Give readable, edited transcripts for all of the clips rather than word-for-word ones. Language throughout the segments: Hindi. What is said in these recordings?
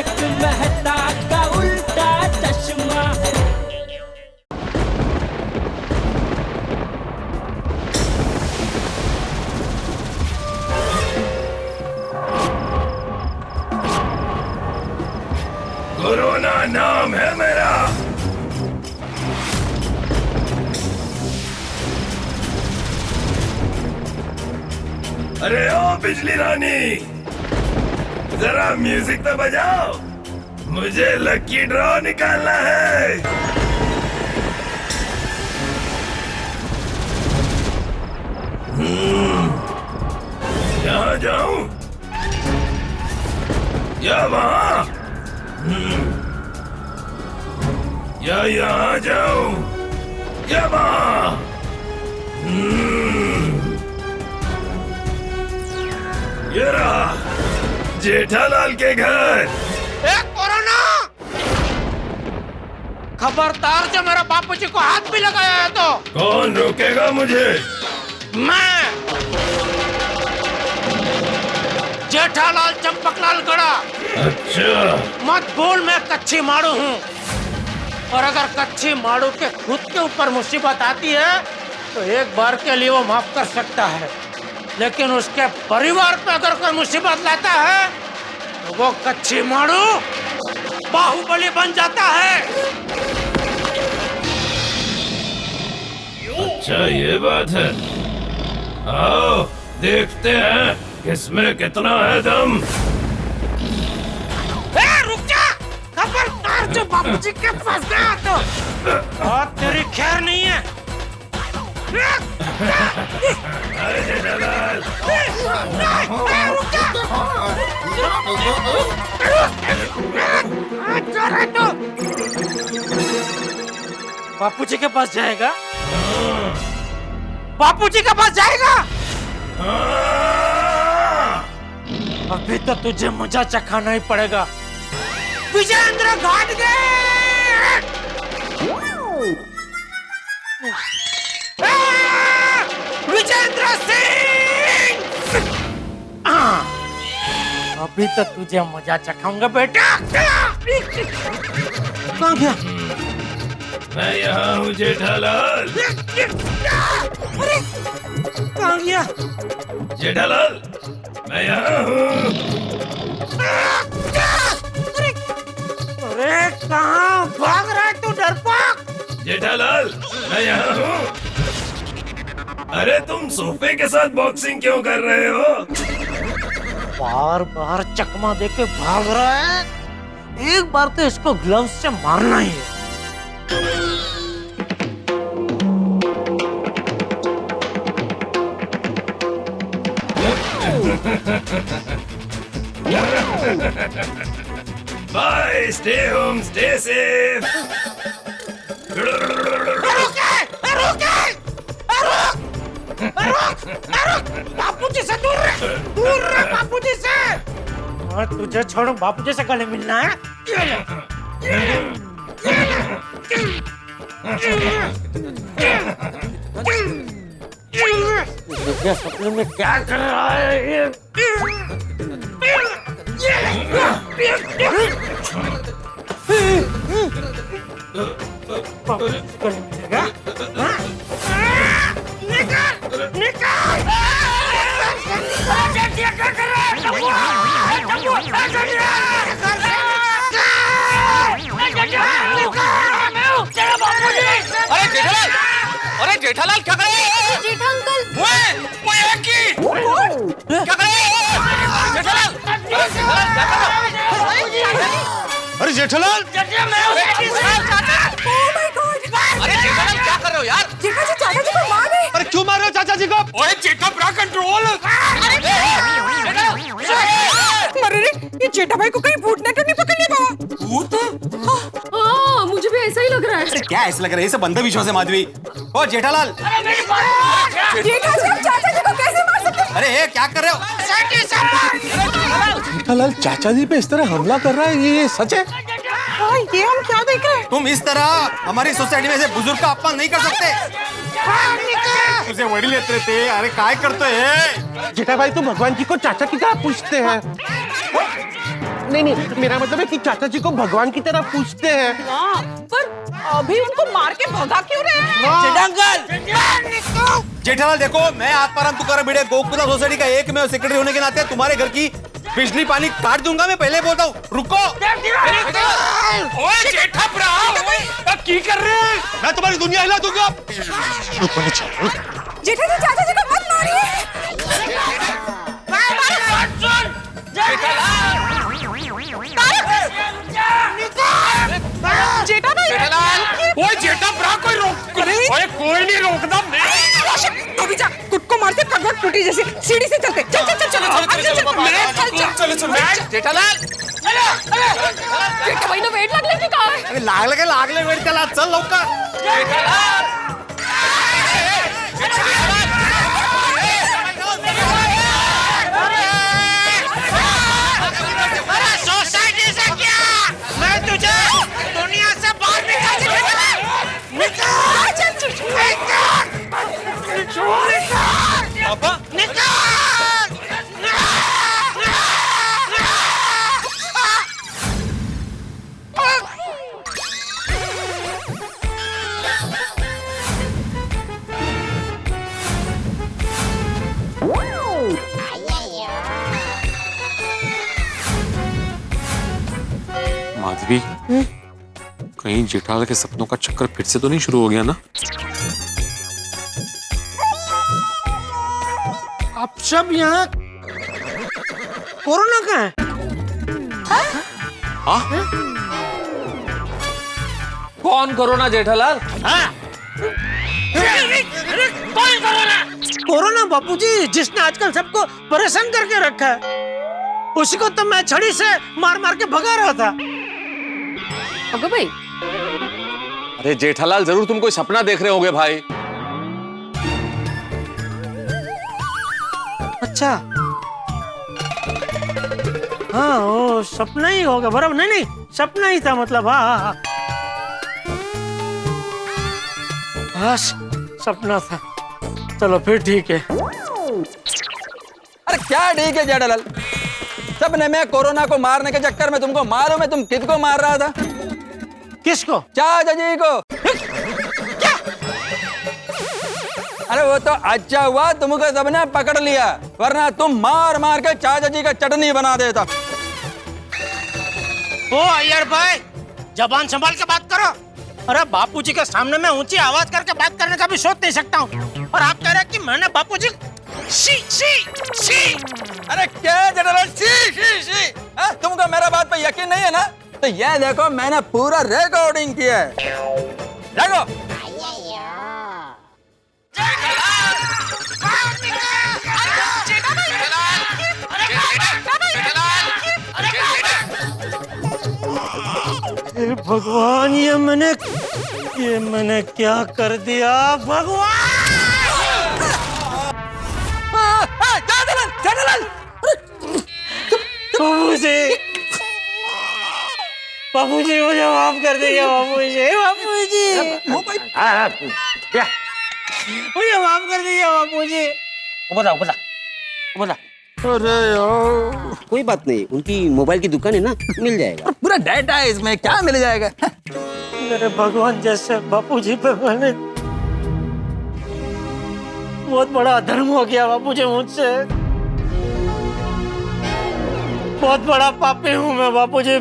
तारक मेहता का उल्टा चश्मा। कोरोना नाम है मेरा। अरे ओ बिजली रानी, जरा म्यूजिक तो बजाओ, मुझे लकी ड्रॉ निकालना है। यहाँ जाऊं या वहाँ, या यहाँ जाऊं या वहाँ। ये रहा जेठालाल के घर। कोरोना, खबरदार जो मेरा बापूजी को हाथ भी लगाया है तो। कौन रोकेगा मुझे? मैं जेठालाल चंपकलाल गड़ा। अच्छा, मत भूल मैं कच्ची माड़ू हूँ, और अगर कच्ची माड़ू के खुद के ऊपर मुसीबत आती है तो एक बार के लिए वो माफ कर सकता है, लेकिन उसके परिवार पे अगर कोई मुसीबत लाता है तो वो कच्ची माड़ू बाहुबली बन जाता है। अच्छा ये बात है। आओ देखते हैं किसमें कितना है दम। रुक जा, खबरदार जो बापूजी के पास गया तो और तेरी खैर नहीं है। अरे जेठालाल, बापूजी के पास जाएगा? बापूजी के पास जाएगा? अभी तो तुझे मजा चखाना ही पड़ेगा। विजेंद्र घाटगे, विजेंद्र सिंह, अभी तो तुझे मजा चखाऊंगा बेटा। कहाँ गया? मैं यहाँ हूँ जेठालाल। अरे कहाँ गया? जेठालाल, मैं यहाँ हूँ। अरे कहाँ भाग रहा है तू डरपोक? जेठालाल, मैं यहाँ हूँ। अरे तुम सोफे के साथ बॉक्सिंग क्यों कर रहे हो? बार बार चकमा देके भाग रहा है, एक बार तो इसको ग्लव्स से मारना ही है। Bye, stay home, stay safe. Bapuji से दूर रह बापूजी से। और तुझे छोड़ो, बापूजी से गले मिलना है? सपने में क्या कर रहा है ये? अरे जेठालाल क्या कर रहे हो? जेठा अंकल, वो क्या कर रहे हो? जेठालाल, अरे जेठालाल, अरे जेठालाल क्या कर रहे हो यार? जेठा जी चाचा जी को मार रहे। अरे क्यों मार रहे हो चाचा जी को? ओए जेठा ब्रा कंट्रोल। अरे ये जेठा भाई को कहीं भूतने तो नहीं पकड़ लिया बाबा? भूत? हाँ, मुझे भी ऐसा ही लग रहा है। अरे क्या ऐसा लग रहा है? ये सब अंधविश्वास है माधवी। ओ जेठालाल, जेठा जी आप चाचा जी को कैसे मार सकते हैं? अरे ये क्या कर रहे हो? जेठालाल चाचा जी पे इस तरह हमला कर रहा है, ये सच है? हाँ, ये हम क्या देख रहे हैं? तुम इस तरह हमारी सोसाइटी में से बुजुर्ग का अपमान नहीं कर सकते। तुझे वड़ी लेते थे, अरे काय करते है? जेठा भाई तो भगवान जी को चाचा की क्या पूछते हैं? नहीं नहीं, मेरा मतलब है कि चाचा जी को भगवान की तरह पूछते हैं। हाँ, पर अभी उनको मार के भगा क्यों रहे हैं? जेठालाल देखो, मैं आत्माराम तुकाराम भिड़े गोकुला सोसाइटी का एकमेव सेक्रेटरी होने के नाते तुम्हारे घर की बिजली पानी काट दूंगा। मैं पहले बोलता हूँ, रुको। ओए जेठा भरा, की कर रहे हैं? मैं तुम्हारी दुनिया हिला दूंगा। जेठा जी चाचा जी को मत मारिए। जेठा भाई, ओए जेठा भरा, कोई रोक, ओए कोई नहीं रोकता। तू भी जा, खुद को मारते करवट टूटी जैसे। सीढ़ी से चलते। चल चल चल चल चलो जेठालाल, जेठा भाई ने वेट लागले की काय? अरे लागले वेळ त्याला, चल लवकर। सोसाइटी से क्या? मैं तुझे दुनिया से बाहर निकाल दूंगा। पापा माधवी, कहीं जेठालाल के सपनों का चक्कर फिर से तो नहीं शुरू हो गया ना? आप सब यहाँ कोरोना का है? कौन कोरोना जेठालाल? कौन कोरोना? कोरोना बापूजी, जिसने आजकल सबको परेशान करके रखा है। उसी को तो मैं छड़ी से मार मार के भगा रहा था। अगो भाई, अरे जेठालाल, जरूर तुम कोई सपना देख रहे होगे भाई। अच्छा, हाँ वो सपना ही होगा। बराबर, नहीं नहीं सपना ही था, मतलब हाँ। बस सपना था। चलो फिर ठीक है। अरे क्या ठीक है जेठालाल, सबने में कोरोना को मारने के चक्कर में तुमको मालूम है तुम किसको मार रहा था? किसको? चाचा जी को। क्या? अरे वो तो अच्छा हुआ तुमको सबने पकड़ लिया, वरना तुम मार मार के चाचा जी का चटनी बना देता। ओ अय्यर भाई, जबान संभाल के बात करो। अरे बापूजी के सामने मैं ऊंची आवाज करके बात करने का भी सोच नहीं सकता हूँ। और आप कह रहे हैं कि मैंने बापूजी शी शी शी। अरे क्या जेठालाल, शी शी शी? तुमको मेरा बात पे यकीन नहीं है ना? तो ये देखो, मैंने पूरा रिकॉर्डिंग किया है, देखो। भगवान, ये मैंने क्या कर दिया भगवान? बाबूजी मुझे माफ कर दीजिए। बाबूजी मुझे माफ कर दीजिए। बाबूजी बता। अरे यार, कोई बात नहीं, उनकी मोबाइल की दुकान है ना, मिल जाएगा। पूरा डाटा है इसमें, क्या मिल जाएगा? मेरे भगवान जैसे बापूजी पे मैंने बहुत बड़ा अधर्म हो गया। बापूजी मुझसे बहुत बड़ा पापी हूँ मैं। बापूजी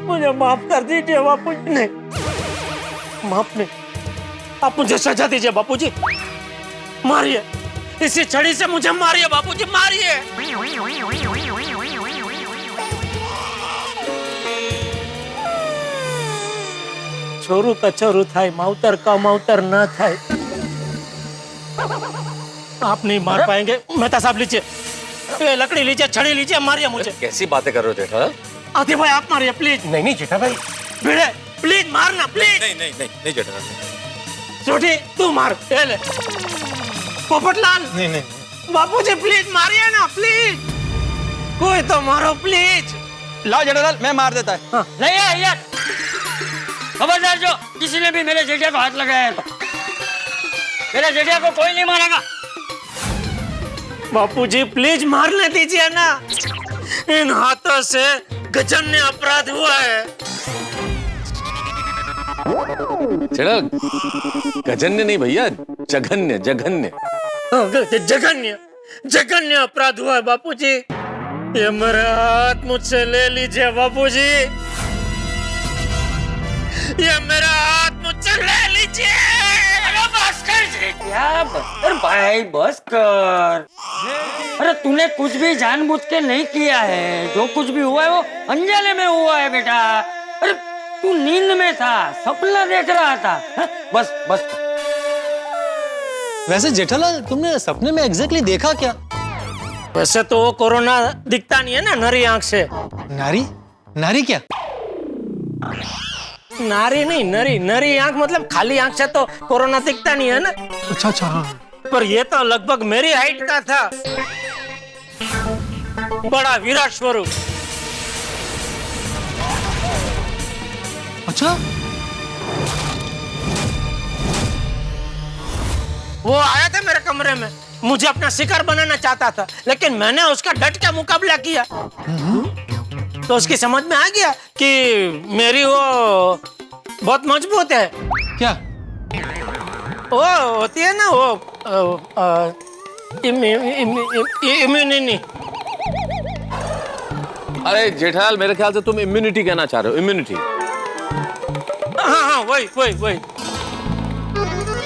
मुझे माफ कर दीजिए। बापूजी नहीं, माफ नहीं, आप मुझे सजा दीजिए। बापूजी मारिए, इसी छड़ी से मुझे मारिए। बापूजी मारिए। छोरू का छोरू था, माउतर का माउतर न था। आप नहीं मार पाएंगे। मेहता साहब लीजिए, ये लकड़ी लीजिए, छड़ी लीजिए, मारिए मुझे। कैसी बातें कर रहे हो जेठालाल? आदि भाई आप मारिए प्लीज। नहीं जेठा भाई, भिड़े प्लीज मारना प्लीज। नहीं जेठालाल। छोटी तू मार। ले पोपटलाल। नहीं बापूजी प्लीज मारिए ना, प्लीज कोई तो मारो प्लीज। लाओ जेठालाल, मैं मार देता है। नहीं है यार, खबरदार जो किसी ने भी मेरे जेठिया को हाथ लगाया तो मेरे जेठिया को कोई नहीं मारेगा। बापूजी प्लीज मारने दीजिए ना। इन हाथों से गजन्य अपराध हुआ है। चलो गजन्य नहीं भैया, जघन्य जघन्य। जघन्य जघन्य अपराध हुआ है बापूजी। ये मेरा हाथ मुझसे ले लीजिए बापूजी, ये मेरा हाथ मुझसे ले लीजिए। अरे बस कर क्या बस कर भाई, बस कर। अरे तूने कुछ भी जानबूझ के नहीं किया है, जो कुछ भी हुआ है वो अनजाने में हुआ है बेटा। अरे तू नींद में था, सपना देख रहा था। बस बस। वैसे जेठालाल तुमने सपने में एग्जैक्टली देखा क्या? वैसे तो वो कोरोना दिखता नहीं है ना नरी आंख से। नारी? नारी क्या? नारी नहीं, नरी। नरी आंख मतलब खाली आंख से तो कोरोना दिखता नहीं है ना। अच्छा अच्छा हाँ। पर ये तो लगभग मेरी हाइट का था, बड़ा विराट स्वरूप। अच्छा वो आया था मेरे कमरे में, मुझे अपना शिकार बनाना चाहता था, लेकिन मैंने उसका डट के मुकाबला किया। तो उसकी समझ में आ गया कि मेरी वो बहुत मजबूत है। क्या? वो होती है ना वो इम्यूनिटी। अरे जेठालाल मेरे ख्याल से तुम इम्यूनिटी कहना चाह रहे हो, इम्यूनिटी। हाँ हाँ वही वही वही।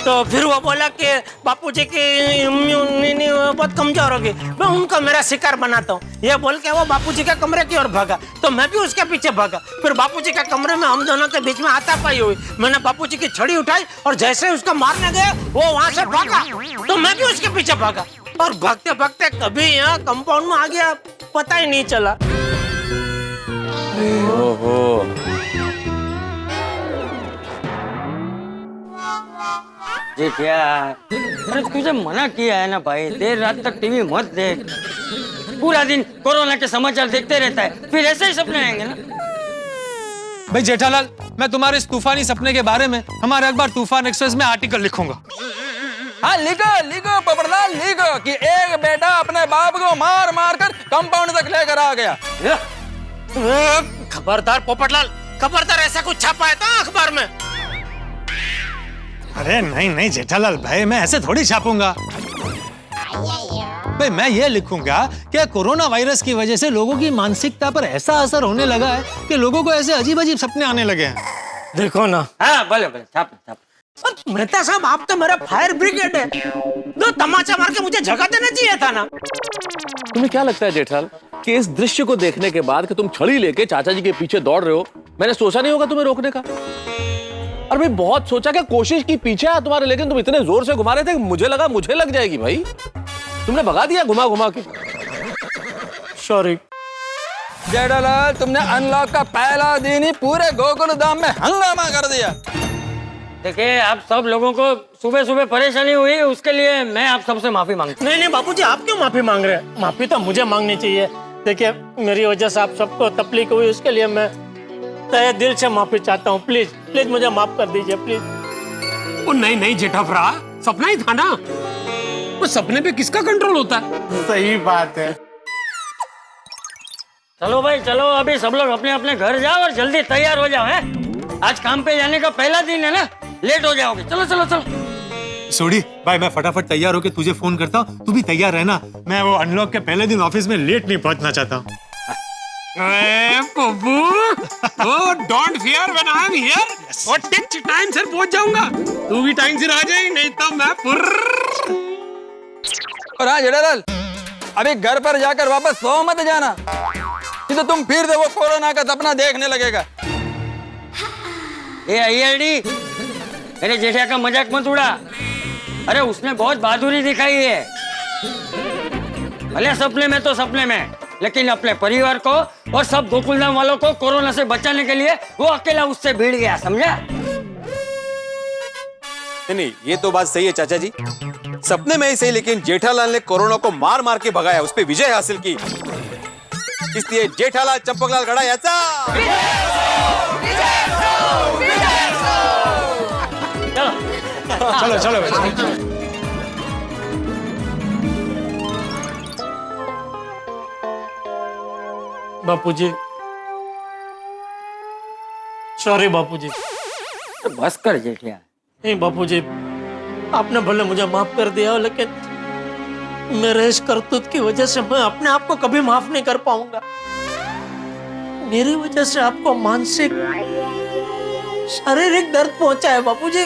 तो फिर वो बोला कि बापूजी की इम्यूनिटी बहुत कमजोर होगी, मैं उनको मेरा शिकार बनाता हूँ। ये बोल के वो बापूजी के कमरे की ओर भागा, तो मैं भी उसके पीछे भागा। फिर बापूजी के कमरे में हम दोनों के बीच में हाथापाई हुई। मैंने बापूजी की छड़ी उठाई और जैसे ही उसको मारने गया वो वहां से भागा, तो मैं भी उसके पीछे भागा। और भागते भागते कभी यहाँ कंपाउंड में आ गया, पता ही नहीं चला। ओहो। क्या? अरे तुझे मना किया है ना भाई, देर रात तक टीवी मत देख। पूरा दिन कोरोना के समाचार देखते रहता है, फिर ऐसे ही सपने आएंगे ना। भाई जेठालाल, मैं तुम्हारे इस तूफानी सपने के बारे में हमारे अखबार तूफान एक्सप्रेस में आर्टिकल लिखूंगा। हाँ लिखो लिखो पोपटलाल लिखो कि एक बेटा अपने बाप को मार मार कर कंपाउंड तक लेकर आ गया। खबरदार पोपटलाल, खबरदार ऐसा कुछ छापा है तो अखबार में। अरे नहीं नहीं जेठालाल भाई, मैं ऐसे थोड़ी छापूंगा भाई। मैं ये लिखूंगा कि कोरोना वायरस की वजह से लोगों की मानसिकता पर ऐसा असर होने लगा है कि लोगों को ऐसे अजीब अजीब सपने आने लगे हैं। देखो ना। हाँ भले भले, छाप छाप। मेहता साहब, आप तो मेरा फायर ब्रिगेड है, दो तमाचा मार के मुझे जगह देना चाहिए था ना। तुम्हें क्या लगता है जेठालाल कि इस दृश्य को देखने के बाद कि तुम छड़ी लेके चाचा जी के पीछे दौड़ रहे हो, मैंने सोचा नहीं होगा तुम्हें रोकने का? और भाई बहुत सोचा कि कोशिश की पीछे आ तुम्हारे, लेकिन तुम इतने जोर से घुमा रहे थे कि मुझे लगा मुझे लग जाएगी भाई। तुमने भगा दिया घुमा घुमा के। सॉरी जेठालाल, तुमने अनलॉक का पहला दिन ही पूरे गोकुल धाम में हंगामा कर दिया। देखिए, आप सब लोगों को सुबह सुबह परेशानी हुई, उसके लिए मैं आप सबसे माफी मांगता हूँ। नहीं बापूजी, आप क्यों माफी मांग रहे हैं? माफी तो मुझे मांगनी चाहिए। देखिए, मेरी वजह से आप सबको तकलीफ हुई, उसके लिए मैं तहे दिल से माफी चाहता हूँ। प्लीज प्लीज मुझे माफ कर दीजिए प्लीज। ओ नहीं नहीं जेठाफरा, सपना ही था ना, वो सपने पे किसका कंट्रोल होता है? सही बात है। चलो भाई चलो, अभी सब लोग अपने अपने घर जाओ और जल्दी तैयार हो जाओ। हैं? आज काम पे जाने का पहला दिन है ना, लेट हो जाओगे। चलो चलो चलो। सोडी भाई, मैं फटाफट तैयार होके तुझे फोन करता हूँ, तू भी तैयार रहना। मैं वो अनलॉक के पहले दिन ऑफिस में लेट नहीं पहुंचना चाहता हूँ। Pappu, oh, don't fear when I am here. और टिच टाइम से पहुंच जाऊंगा। तू भी टाइम से आ जाए, नहीं तो मैं और हाँ जेठालाल, अभी घर पर जाकर वापस सो मत जाना, नहीं तो तुम फिर से वो कोरोना का सपना देखने लगेगा। ये आईएलडी, मेरे जेठा का मजाक मत उड़ा। अरे उसने बहुत बहादुरी दिखाई है। भले सपने में तो सपने में, लेकिन अपने परिवार को और सब गोकुलधाम वालों को कोरोना से बचाने के लिए वो अकेला उससे भिड़ गया, समझा? नहीं, ये तो बात सही है चाचा जी, सपने में ही सही, लेकिन जेठालाल ने कोरोना को मार मार के भगाया, उस पे विजय हासिल की। इसलिए जेठालाल चंपकलाल गड़ा याचा। चलो चलो चलो। बापूजी, सॉरी बापूजी। तो बस कर जेठिया। नहीं बापूजी, आपने भले मुझे माफ कर दिया, लेकिन मेरे इस करतूत की वजह से मैं अपने आप को कभी माफ नहीं कर पाऊंगा। मेरी वजह से आपको मानसिक शारीरिक दर्द पहुंचा है बापूजी।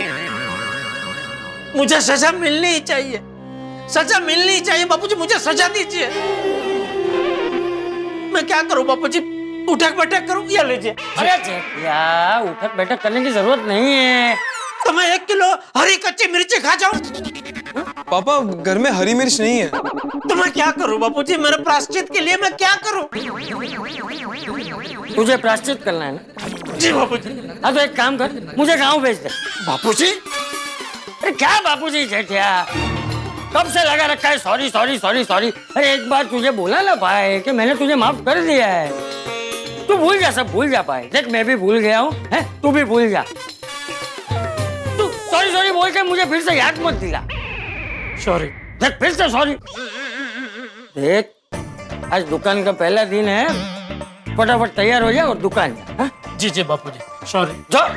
मुझे सजा मिलनी ही चाहिए, सजा मिलनी ही चाहिए बापूजी, मुझे सजा दीजिए। मैं क्या करूं बापूजी, उठक बैठक करूं या लीजिए? अरे जेठिया, उठक बैठक करने की जरूरत नहीं है। तो मैं 1 किलो हरी कच्ची मिर्ची खा जाऊं? पापा घर में हरी मिर्च नहीं है। तो मैं क्या करूं बापूजी, मेरे प्रायश्चित के लिए मैं क्या करूं? तुझे प्रायश्चित करना है ना? जी बापूजी। हाँ तो एक काम कर, मुझे गांव भेज दे। बापूजी? अरे क्या बापूजी जेठिया, कब से लगा रखा है सॉरी सॉरी सॉरी सॉरी। अरे एक बार तुझे बोला ना भाई कि मैंने तुझे माफ कर दिया है। तू भूल जा, सब भूल जा भाई। देख मैं भी भूल गया हूँ, तू भी भूल जा। तू सॉरी सॉरी बोल के मुझे फिर से याद मत दिला। सॉरी। देख फिर से सॉरी। देख आज दुकान का पहला दिन है, फटाफट तैयार हो जा और दुकान जा। हाँ? जी जी बापूजी, सॉरी। जा।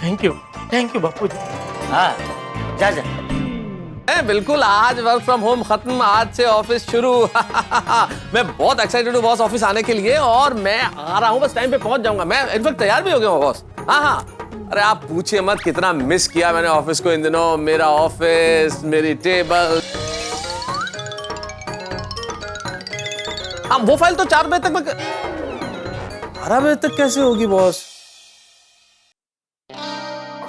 थैंक यू बापूजी। हाँ जा जा। बिल्कुल, आज वर्क फ्रॉम होम खत्म, आज से ऑफिस शुरू। मैं बहुत एक्साइटेड हूँ बॉस ऑफिस आने के लिए, और मैं आ रहा हूँ, बस टाइम पे पहुंच जाऊंगा। मैं इनफैक्ट तैयार भी हो गया हूँ बॉस। हाँ, अरे आप पूछिए मत कितना मिस किया मैंने ऑफिस को इन दिनों। मेरा ऑफिस, मेरी टेबल। वो फाइल तो 4 बजे तक 12 बजे तक कैसे होगी बॉस?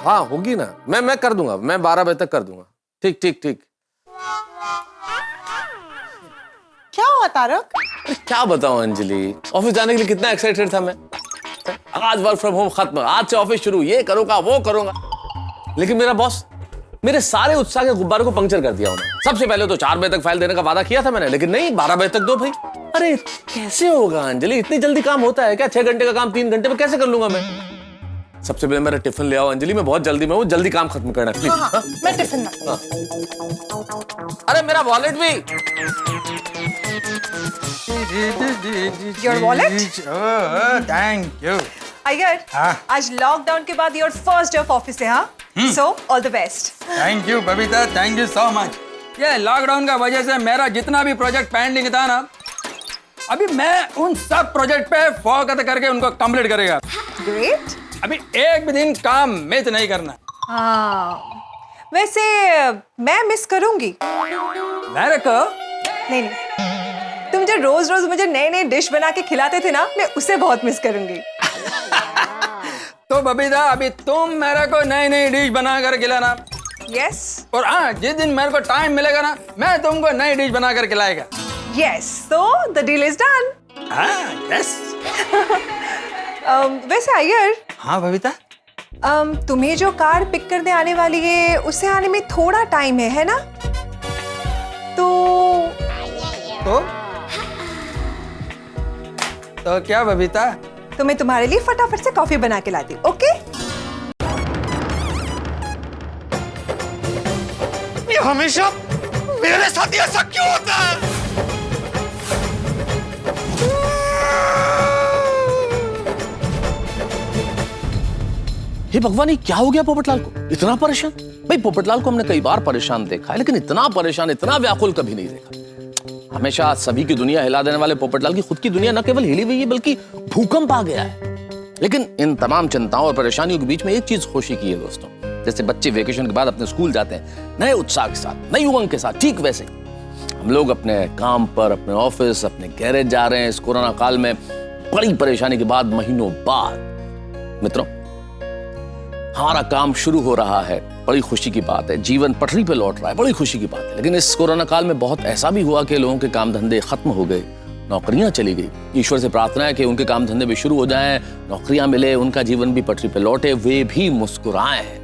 हाँ होगी ना, मैं कर दूंगा, मैं 12 बजे तक कर दूंगा। ठीक। क्या हुआ तारक? क्या बताऊं अंजलि, ऑफिस जाने के लिए कितना एक्साइटेड था मैं। आज वर्क फ्रॉम होम खत्म, आज से ऑफिस शुरू, ये करूंगा वो करूंगा। लेकिन मेरा बॉस मेरे सारे उत्साह के गुब्बारों को पंक्चर कर दिया उन्होंने। सबसे पहले तो 4 बजे तक फाइल देने का वादा किया था मैंने, लेकिन नहीं, 12 बजे तक दो भाई। अरे कैसे होगा अंजलि, इतनी जल्दी काम होता है क्या? 6 घंटे का काम 3 घंटे में कैसे कर लूंगा मैं? सबसे पहले मेरा टिफिन ले आओ अंजलि, मैं बहुत जल्दी में हूँ, जल्दी काम खत्म करना प्लीज। हाँ, मैं टिफिन ला। अरे मेरा वॉलेट भी। Your wallet? Thank you. Iyer, आज लॉकडाउन के बाद your first day of office है, हाँ? So all the best. Thank you Babita, thank you so much. ये लॉकडाउन का वजह से मेरा जितना भी प्रोजेक्ट पेंडिंग था ना, अभी मैं उन सब प्रोजेक्ट पे फोकस करके उनको कंप्लीट करेगा। ग्रेट। अभी एक भी दिन काम मिस नहीं करना। हाँ, वैसे मैं मिस करूंगी। मेरे को नहीं, तुम जो रोज रोज मुझे नए नए डिश बना के खिलाते थे ना, मैं उसे बहुत मिस करूंगी। तो बबीता अभी तुम मेरे को नई नई डिश बना कर खिलाना। यस। और हाँ, जिस दिन मेरे को टाइम मिलेगा ना, मैं तुमको नई डिश बना कर खिलाएगा। Yes, so the deal is done. हाँ, यस। वैसे अय्यर, हाँ बबीता। तुम्हें जो कार पिक करने आने वाली है, उसे आने में थोड़ा टाइम है ना? तो क्या बबीता? तो मैं तुम्हारे लिए फटाफट से कॉफी बना के लाती हूँ, ओके? ये हमेशा मेरे साथ ऐसा क्यों होता है? हे भगवान, ये क्या हो गया पोपटलाल को? इतना परेशान? भाई पोपटलाल को हमने कई बार परेशान देखा है, लेकिन इतना परेशान, इतना व्याकुल कभी नहीं देखा। हमेशा सभी की दुनिया हिला देने वाले पोपटलाल की खुद की दुनिया न केवल हिली हुई है, बल्कि भूकंप आ गया है। लेकिन इन तमाम चिंताओं और परेशानियों के बीच में एक चीज खुशी की है दोस्तों। जैसे बच्चे वेकेशन के बाद अपने स्कूल जाते हैं नए उत्साह के साथ, नई उमंग के साथ, ठीक वैसे हम लोग अपने काम पर, अपने ऑफिस, अपने गैरेज जा रहे हैं इस कोरोना काल में, बड़ी परेशानी के बाद, महीनों बाद। मित्रों, हमारा काम शुरू हो रहा है, बड़ी खुशी की बात है। जीवन पटरी पे लौट रहा है, बड़ी खुशी की बात है। लेकिन इस कोरोना काल में बहुत ऐसा भी हुआ कि लोगों के काम धंधे खत्म हो गए, नौकरियां चली गई। ईश्वर से प्रार्थना है कि उनके काम धंधे भी शुरू हो जाएं, नौकरियां मिले, उनका जीवन भी पटरी पे लौटे, वे भी मुस्कुराए हैं।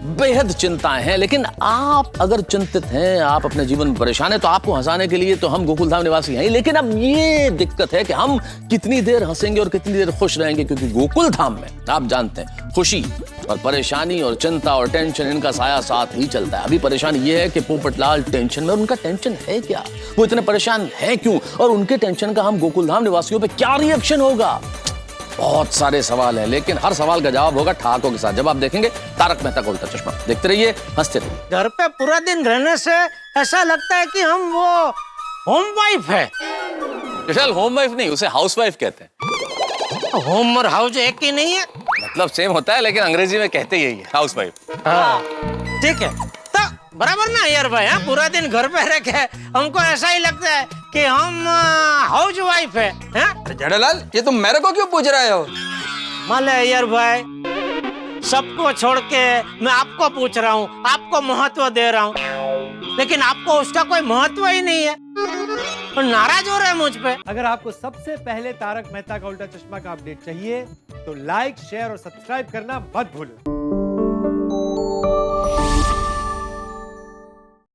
बेहद चिंताएं हैं, लेकिन आप अगर चिंतित हैं, आप अपने जीवन में परेशान हैं, तो आपको हंसाने के लिए तो हम गोकुलधाम निवासी हैं। लेकिन अब ये दिक्कत है कि हम कितनी देर हंसेंगे और कितनी देर खुश रहेंगे, क्योंकि गोकुलधाम में आप जानते हैं खुशी और परेशानी और चिंता और टेंशन, इनका साया साथ ही चलता है। अभी परेशानी ये है कि पोपटलाल टेंशन में, और उनका टेंशन है क्या, वो इतने परेशान है क्यों, और उनके टेंशन का हम गोकुलधाम निवासियों पे क्या रिएक्शन होगा। बहुत सारे सवाल हैं, लेकिन हर सवाल का जवाब होगा ठहाकों के साथ जब आप देखेंगे तारक मेहता का उल्टा चश्मा। देखते रहिए, हंसते रहिए। घर पे पूरा दिन रहने से ऐसा लगता है कि हम वो होम वाइफ है। जेठालाल होम वाइफ नहीं, उसे हाउस वाइफ कहते हैं। होम और हाउस एक ही नहीं है? मतलब सेम होता है, लेकिन अंग्रेजी में कहते यही है, हाउस वाइफ। हाँ ठीक है, तो बराबर ना यार भाई। हाँ, पूरा दिन घर पे रह के हमको ऐसा ही लगता है कि हम हाउस वाइफ है। जेठालाल, ये तुम मेरे को क्यों पूछ रहे हो? मान यार भाई, सबको छोड़ के मैं आपको पूछ रहा हूँ, आपको महत्व दे रहा हूँ, लेकिन आपको उसका कोई महत्व ही नहीं है और नाराज हो रहे हैं मुझ पे। अगर आपको सबसे पहले तारक मेहता का उल्टा चश्मा का अपडेट चाहिए तो लाइक, शेयर और सब्सक्राइब करना मत भूलो।